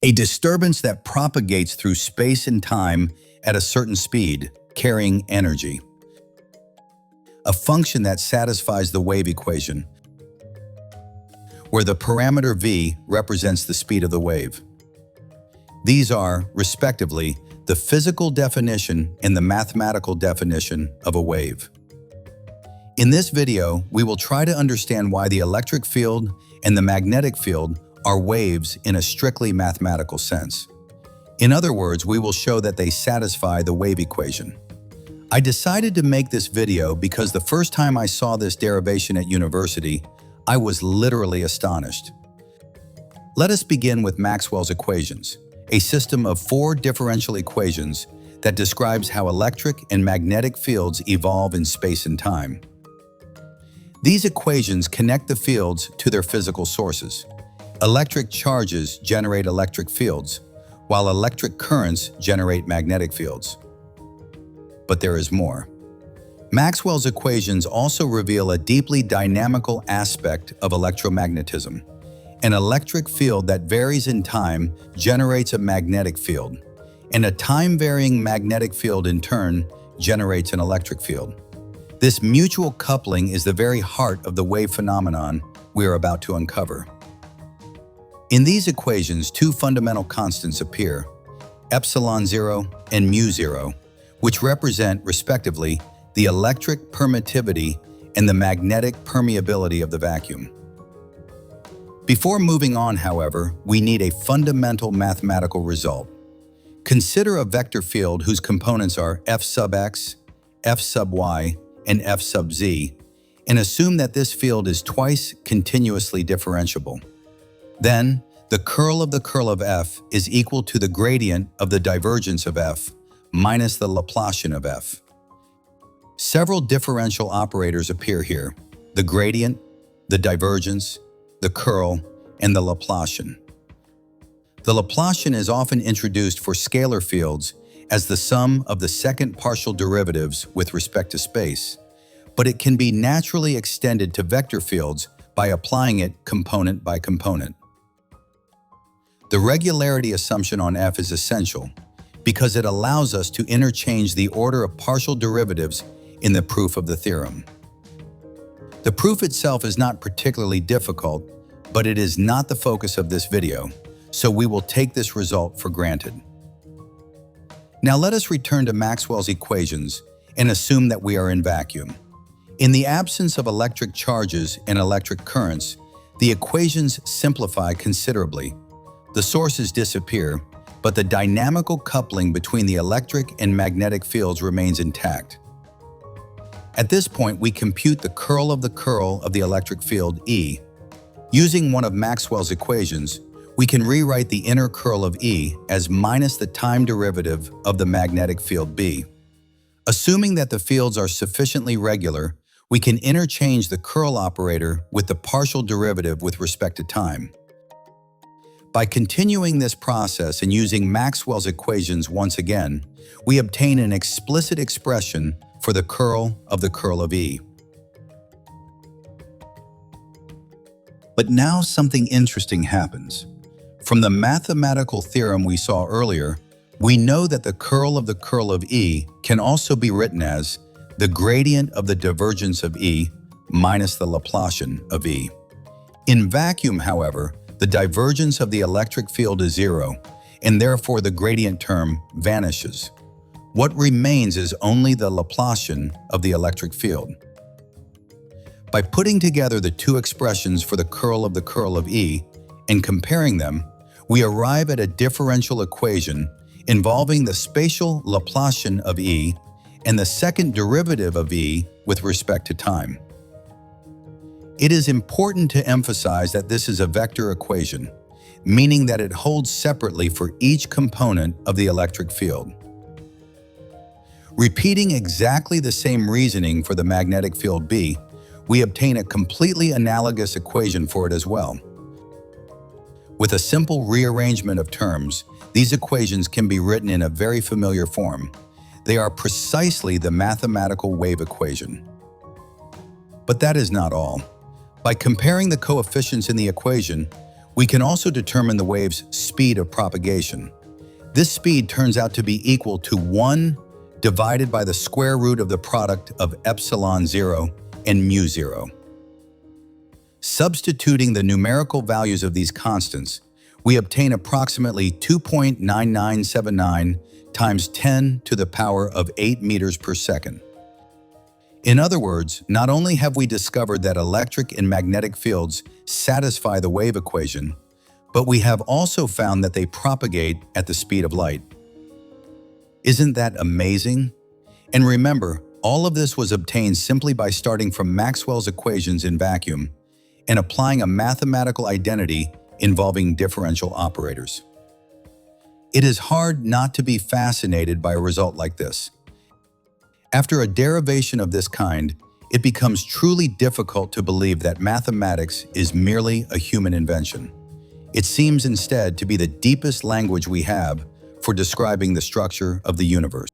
a disturbance that propagates through space and time at a certain speed, carrying energy. A function that satisfies the wave equation, where the parameter v represents the speed of the wave. These are, respectively, the physical definition and the mathematical definition of a wave. In this video, we will try to understand why the electric field and the magnetic field are waves in a strictly mathematical sense. In other words, we will show that they satisfy the wave equation. I decided to make this video because the first time I saw this derivation at university, I was literally astonished. Let us begin with Maxwell's equations, a system of 4 differential equations that describes how electric and magnetic fields evolve in space and time. These equations connect the fields to their physical sources. Electric charges generate electric fields, while electric currents generate magnetic fields. But there is more. Maxwell's equations also reveal a deeply dynamical aspect of electromagnetism. An electric field that varies in time generates a magnetic field, and a time-varying magnetic field in turn generates an electric field. This mutual coupling is the very heart of the wave phenomenon we are about to uncover. In these equations, 2 fundamental constants appear, epsilon 0 and mu 0, which represent, respectively, the electric permittivity and the magnetic permeability of the vacuum. Before moving on, however, we need a fundamental mathematical result. Consider a vector field whose components are f sub x, f sub y, and f sub z, and assume that this field is twice continuously differentiable. Then, the curl of f is equal to the gradient of the divergence of f minus the Laplacian of f. Several differential operators appear here: the gradient, the divergence, the curl, and the Laplacian. The Laplacian is often introduced for scalar fields as the sum of the second partial derivatives with respect to space, but it can be naturally extended to vector fields by applying it component by component. The regularity assumption on f is essential because it allows us to interchange the order of partial derivatives in the proof of the theorem. The proof itself is not particularly difficult, but it is not the focus of this video, so we will take this result for granted. Now let us return to Maxwell's equations and assume that we are in vacuum. In the absence of electric charges and electric currents, the equations simplify considerably. The sources disappear, but the dynamical coupling between the electric and magnetic fields remains intact. At this point, we compute the curl of the electric field E. Using one of Maxwell's equations, we can rewrite the inner curl of E as minus the time derivative of the magnetic field B. Assuming that the fields are sufficiently regular, we can interchange the curl operator with the partial derivative with respect to time. By continuing this process and using Maxwell's equations once again, we obtain an explicit expression for the curl of E. But now something interesting happens. From the mathematical theorem we saw earlier, we know that the curl of E can also be written as the gradient of the divergence of E minus the Laplacian of E. In vacuum, however, the divergence of the electric field is 0, and therefore the gradient term vanishes. What remains is only the Laplacian of the electric field. By putting together the 2 expressions for the curl of E and comparing them, we arrive at a differential equation involving the spatial Laplacian of E and the second derivative of E with respect to time. It is important to emphasize that this is a vector equation, meaning that it holds separately for each component of the electric field. Repeating exactly the same reasoning for the magnetic field B, we obtain a completely analogous equation for it as well. With a simple rearrangement of terms, these equations can be written in a very familiar form. They are precisely the mathematical wave equation. But that is not all. By comparing the coefficients in the equation, We can also determine the wave's speed of propagation. This speed turns out to be equal to 1 divided by the square root of the product of epsilon 0 and mu 0. Substituting the numerical values of these constants, we obtain approximately 2.9979 times 10 to the power of 8 meters per second. In other words, not only have we discovered that electric and magnetic fields satisfy the wave equation, but we have also found that they propagate at the speed of light. Isn't that amazing? And remember, all of this was obtained simply by starting from Maxwell's equations in vacuum and applying a mathematical identity involving differential operators. It is hard not to be fascinated by a result like this. After a derivation of this kind, it becomes truly difficult to believe that mathematics is merely a human invention. It seems instead to be the deepest language we have for describing the structure of the universe.